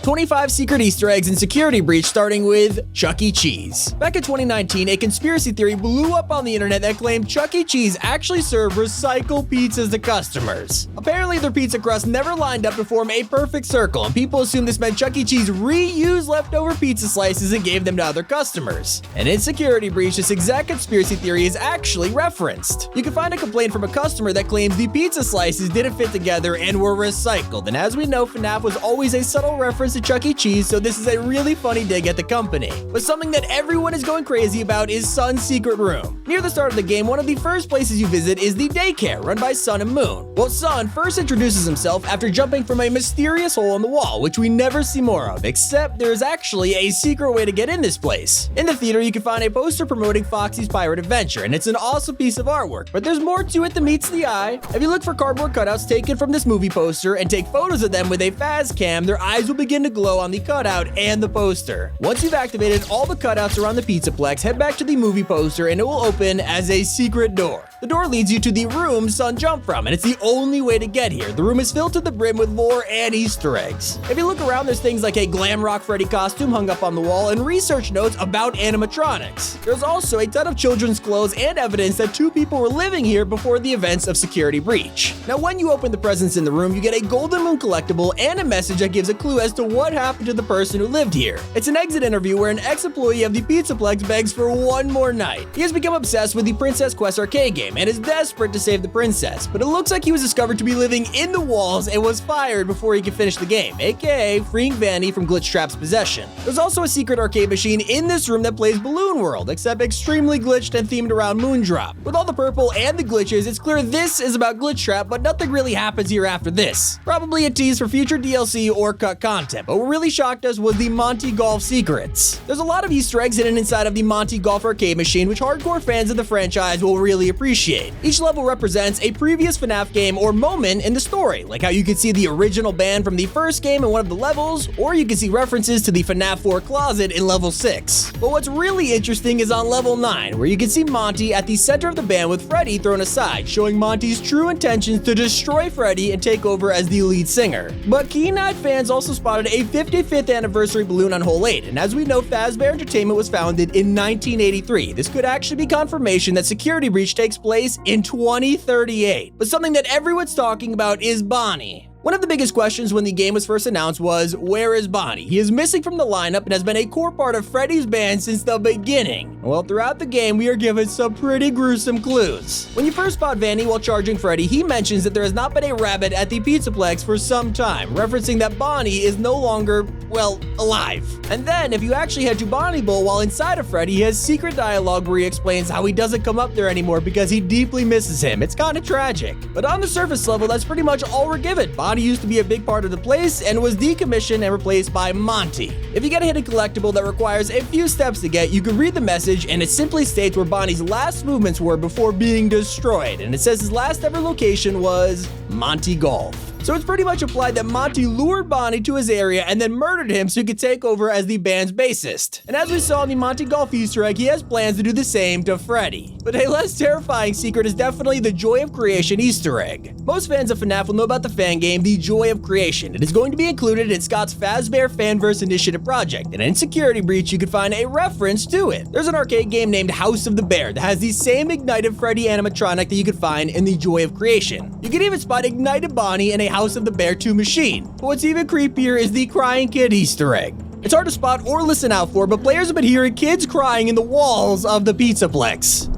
25 secret Easter eggs and security breach, starting with Chuck E. Cheese. Back in 2019, a conspiracy theory blew up on the internet that claimed Chuck E. Cheese actually served recycled pizzas to customers. Apparently, their pizza crust never lined up to form a perfect circle, and people assumed this meant Chuck E. Cheese reused leftover pizza slices and gave them to other customers. And in security breach, this exact conspiracy theory is actually referenced. You can find a complaint from a customer that claims the pizza slices didn't fit together and were recycled. And as we know, FNAF was always a subtle reference to Chuck E. Cheese, so this is a really funny dig at the company. But something that everyone is going crazy about is Sun's secret room. Near the start of the game, one of the first places you visit is the daycare, run by Sun and Moon. Well, Sun first introduces himself after jumping from a mysterious hole in the wall, which we never see more of, except there is actually a secret way to get in this place. In the theater, you can find a poster promoting Foxy's Pirate Adventure, and it's an awesome piece of artwork, but there's more to it than meets the eye. If you look for cardboard cutouts taken from this movie poster and take photos of them with a Faz cam, their eyes will begin to glow on the cutout and the poster. Once you've activated all the cutouts around the Pizzaplex, head back to the movie poster and it will open as a secret door. The door leads you to the room Sun jumped from, and it's the only way to get here. The room is filled to the brim with lore and Easter eggs. If you look around, there's things like a glam rock Freddy costume hung up on the wall and research notes about animatronics. There's also a ton of children's clothes and evidence that two people were living here before the events of Security Breach. Now, when you open the presents in the room, you get a Golden Moon collectible and a message that gives a clue as to what happened to the person who lived here. It's an exit interview where an ex-employee of the Pizzaplex begs for one more night. He has become obsessed with the Princess Quest arcade game and is desperate to save the princess, but it looks like he was discovered to be living in the walls and was fired before he could finish the game, aka freeing Vanny from Glitchtrap's possession. There's also a secret arcade machine in this room that plays Balloon World, except extremely glitched and themed around Moondrop. With all the purple and the glitches, it's clear this is about Glitchtrap, but nothing really happens here after this. Probably a tease for future DLC or cut content, but what really shocked us was the Monty Golf secrets. There's a lot of Easter eggs hidden inside of the Monty Golf arcade machine, which hardcore fans of the franchise will really appreciate. Each level represents a previous FNAF game or moment in the story, like how you can see the original band from the first game in one of the levels, or you can see references to the FNAF 4 closet in level 6. But what's really interesting is on level 9, where you can see Monty at the center of the band with Freddy thrown aside, showing Monty's true intentions to destroy Freddy and take over as the lead singer. But keen-eyed fans also spotted a 55th anniversary balloon on Hole 8, and as we know, Fazbear Entertainment was founded in 1983. This could actually be confirmation that Security Breach takes place in 2038. But something that everyone's talking about is Bonnie. One of the biggest questions when the game was first announced was, where is Bonnie? He is missing from the lineup and has been a core part of Freddy's band since the beginning. Well, throughout the game, we are given some pretty gruesome clues. When you first spot Vanny while charging Freddy, he mentions that there has not been a rabbit at the Pizzaplex for some time, referencing that Bonnie is no longer, well, alive. And then, if you actually head to Bonnie Bowl while inside of Freddy, he has secret dialogue where he explains how he doesn't come up there anymore because he deeply misses him. It's kind of tragic. But on the surface level, that's pretty much all we're given. Bonnie used to be a big part of the place and was decommissioned and replaced by Monty. If you get a hidden collectible that requires a few steps to get, you can read the message and it simply states where Bonnie's last movements were before being destroyed, and it says his last ever location was Monty Golf. So it's pretty much implied that Monty lured Bonnie to his area and then murdered him so he could take over as the band's bassist. And as we saw in the Monty Golf Easter egg, he has plans to do the same to Freddy. But a less terrifying secret is definitely the Joy of Creation Easter egg. Most fans of FNAF will know about the fan game, The Joy of Creation. It is going to be included in Scott's Fazbear Fanverse Initiative project, and in Security Breach, you can find a reference to it. There's an arcade game named House of the Bear that has the same ignited Freddy animatronic that you could find in The Joy of Creation. You can even spot ignited Bonnie in a House of the Bear 2 machine. But what's even creepier is the Crying Kid Easter egg. It's hard to spot or listen out for, but players have been hearing kids crying in the walls of the Pizzaplex.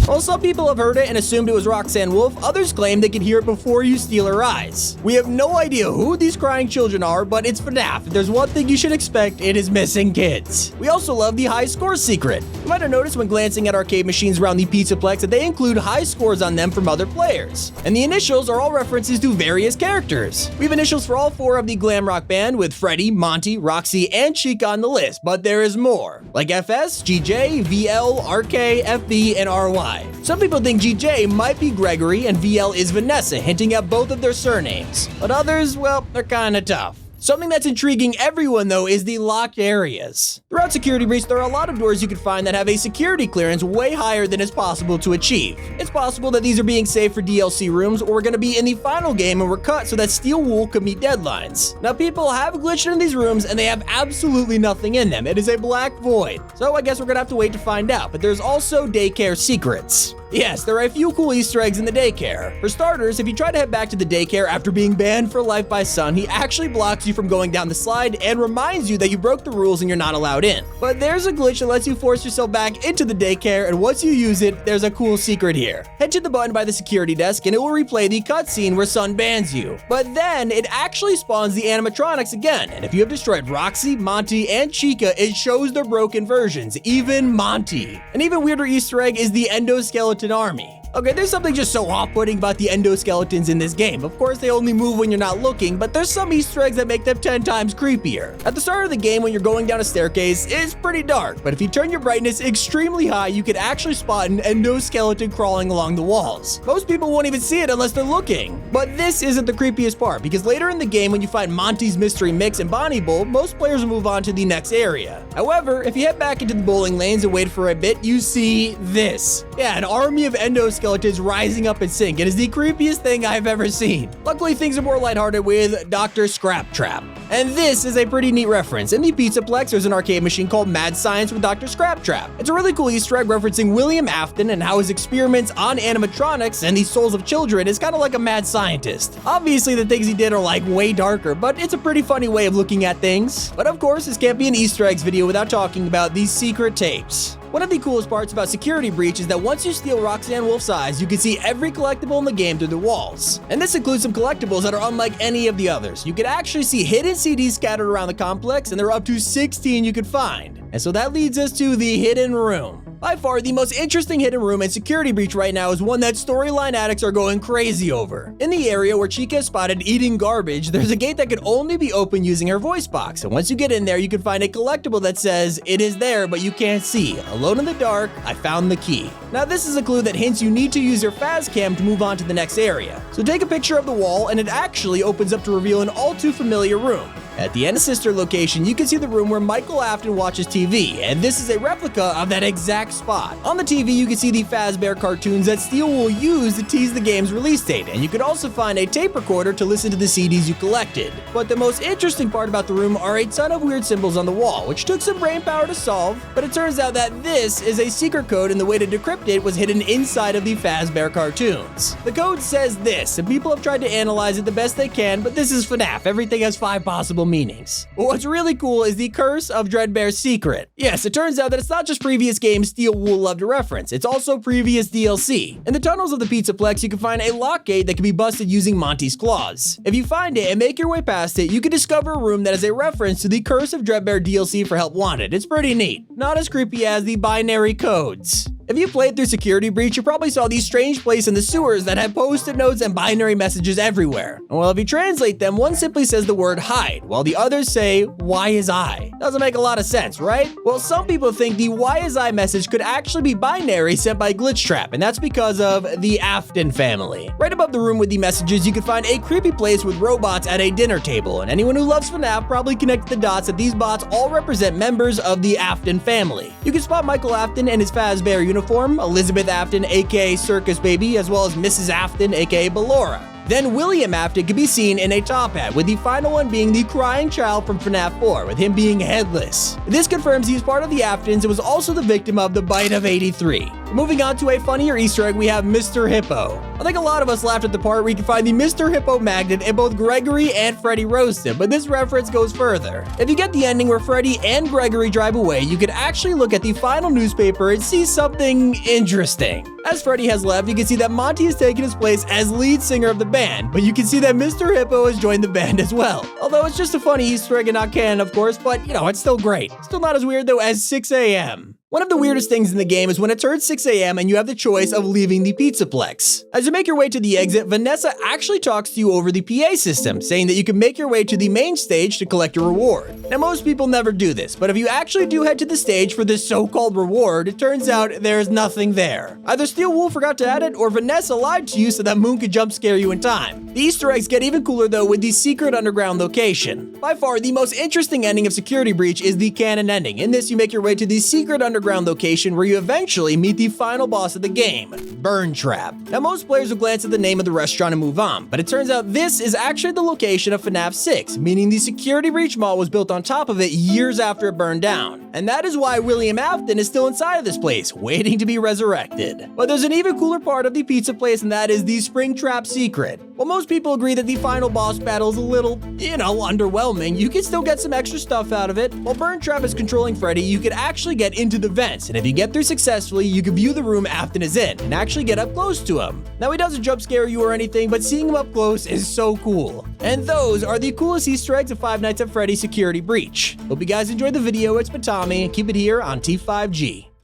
While some people have heard it and assumed it was Roxanne Wolf, others claim they can hear it before you steal her eyes. We have no idea who these crying children are, but it's FNAF. If there's one thing you should expect, it is missing kids. We also love the high score secret. You might have noticed when glancing at arcade machines around the Pizzaplex that they include high scores on them from other players. And the initials are all references to various characters. We have initials for all 4 of the glam rock band with Freddy, Monty, Roxy, and Chica on the list, but there is more, like FS, GJ, VL, RK, FB, and RY. Some people think GJ might be Gregory and VL is Vanessa, hinting at both of their surnames. But others, well, they're kinda tough. Something that's intriguing everyone though is the locked areas. Throughout Security Breach, there are a lot of doors you can find that have a security clearance way higher than is possible to achieve. It's possible that these are being saved for DLC rooms or are going to be in the final game and were cut so that steel wool could meet deadlines. Now people have glitched into these rooms and they have absolutely nothing in them. It is a black void. So I guess we're gonna have to wait to find out, but there's also daycare secrets. Yes, there are a few cool Easter eggs in the daycare. For starters, if you try to head back to the daycare after being banned for life by Sun, he actually blocks you from going down the slide and reminds you that you broke the rules and you're not allowed in. But there's a glitch that lets you force yourself back into the daycare, and once you use it, there's a cool secret here. Head to the button by the security desk and it will replay the cutscene where Sun bans you. But then it actually spawns the animatronics again, and if you have destroyed Roxy, Monty, and Chica, it shows their broken versions, even Monty. An even weirder Easter egg is the endoskeleton army. Okay, there's something just so off-putting about the endoskeletons in this game. Of course, they only move when you're not looking, but there's some Easter eggs that make them 10 times creepier. At the start of the game, when you're going down a staircase, it's pretty dark, but if you turn your brightness extremely high, you can actually spot an endoskeleton crawling along the walls. Most people won't even see it unless they're looking. But this isn't the creepiest part, because later in the game, when you find Monty's mystery mix and Bonnie Bowl, most players will move on to the next area. However, if you head back into the bowling lanes and wait for a bit, you see this. Yeah, an army of endoskeletons rising up in sync. It is the creepiest thing I've ever seen. Luckily, things are more lighthearted with Dr. Scrap Trap. And this is a pretty neat reference. In the Pizzaplex, there's an arcade machine called Mad Science with Dr. Scrap Trap. It's a really cool Easter egg referencing William Afton and how his experiments on animatronics and the souls of children is kind of like a mad scientist. Obviously, the things he did are like way darker, but it's a pretty funny way of looking at things. But of course, this can't be an Easter eggs video without talking about these secret tapes. One of the coolest parts about Security Breach is that once you steal Roxanne Wolf's eyes, you can see every collectible in the game through the walls. And this includes some collectibles that are unlike any of the others. You can actually see hidden CDs scattered around the complex, and there are up to 16 you could find. And so that leads us to the hidden room. By far, the most interesting hidden room in Security Breach right now is one that storyline addicts are going crazy over. In the area where Chica is spotted eating garbage, there's a gate that can only be opened using her voice box. And once you get in there, you can find a collectible that says, "It is there, but you can't see. Alone in the dark, I found the key." Now, this is a clue that hints you need to use your Faz Cam to move on to the next area. So take a picture of the wall, and it actually opens up to reveal an all too familiar room. At the Anna Sister location, you can see the room where Michael Afton watches TV, and this is a replica of that exact spot. On the TV, you can see the Fazbear cartoons that Steel will use to tease the game's release date, and you can also find a tape recorder to listen to the CDs you collected. But the most interesting part about the room are a ton of weird symbols on the wall, which took some brain power to solve, but it turns out that this is a secret code, and the way to decrypt it was hidden inside of the Fazbear cartoons. The code says this, and people have tried to analyze it the best they can, but this is FNAF. Everything has 5 possible meanings. But what's really cool is the curse of Dreadbear's secret. Yes, it turns out that it's not just previous games Steel Wool loved to reference, it's also previous DLC. In the tunnels of the Pizzaplex, you can find a lock gate that can be busted using Monty's claws. If you find it and make your way past it, you can discover a room that is a reference to the Curse of Dreadbear DLC for Help Wanted. It's pretty neat. Not as creepy as the binary codes. If you played through Security Breach, you probably saw these strange places in the sewers that had post-it notes and binary messages everywhere. And well, if you translate them, one simply says the word hide, while the others say, "Why is I?" Doesn't make a lot of sense, right? Well, some people think the "Why is I" message could actually be binary sent by Glitch Trap, and that's because of the Afton family. Right above the room with the messages, you can find a creepy place with robots at a dinner table, and anyone who loves FNAF probably connected the dots that these bots all represent members of the Afton family. You can spot Michael Afton and his Fazbear uniform, Elizabeth Afton, aka Circus Baby, as well as Mrs. Afton, aka Ballora. Then William Afton can be seen in a top hat, with the final one being the crying child from FNAF 4, with him being headless. This confirms he's part of the Aftons and was also the victim of the bite of 83. Moving on to a funnier Easter egg, we have Mr. Hippo. I think a lot of us laughed at the part where you can find the Mr. Hippo magnet and both Gregory and Freddy roast him, but this reference goes further. If you get the ending where Freddy and Gregory drive away, you can actually look at the final newspaper and see something interesting. As Freddy has left, you can see that Monty has taken his place as lead singer of the band, but you can see that Mr. Hippo has joined the band as well. Although it's just a funny Easter egg and not canon, of course, but you know, it's still great. Still not as weird though as 6 a.m. One of the weirdest things in the game is when it turns 6 a.m. and you have the choice of leaving the Pizzaplex. As you make your way to the exit, Vanessa actually talks to you over the PA system, saying that you can make your way to the main stage to collect your reward. Now, most people never do this, but if you actually do head to the stage for this so-called reward, it turns out there's nothing there. Either Steel Wool forgot to add it, or Vanessa lied to you so that Moon could jump scare you in time. The Easter eggs get even cooler though with the secret underground location. By far, the most interesting ending of Security Breach is the canon ending. In this, you make your way to the secret underground location where you eventually meet the final boss of the game, Burn Trap. Now, most players will glance at the name of the restaurant and move on, but it turns out this is actually the location of FNAF 6, meaning the Security Breach mall was built on top of it years after it burned down. And that is why William Afton is still inside of this place, waiting to be resurrected. But there's an even cooler part of the pizza place, and that is the Springtrap secret. While most people agree that the final boss battle is a little, underwhelming, you can still get some extra stuff out of it. While Burn Trap is controlling Freddy, you can actually get into the vents, and if you get through successfully, you can view the room Afton is in and actually get up close to him. Now, he doesn't jump scare you or anything, but seeing him up close is so cool. And those are the coolest Easter eggs of Five Nights at Freddy's Security Breach. Hope you guys enjoyed the video. It's been Tommy, and keep it here on T5G.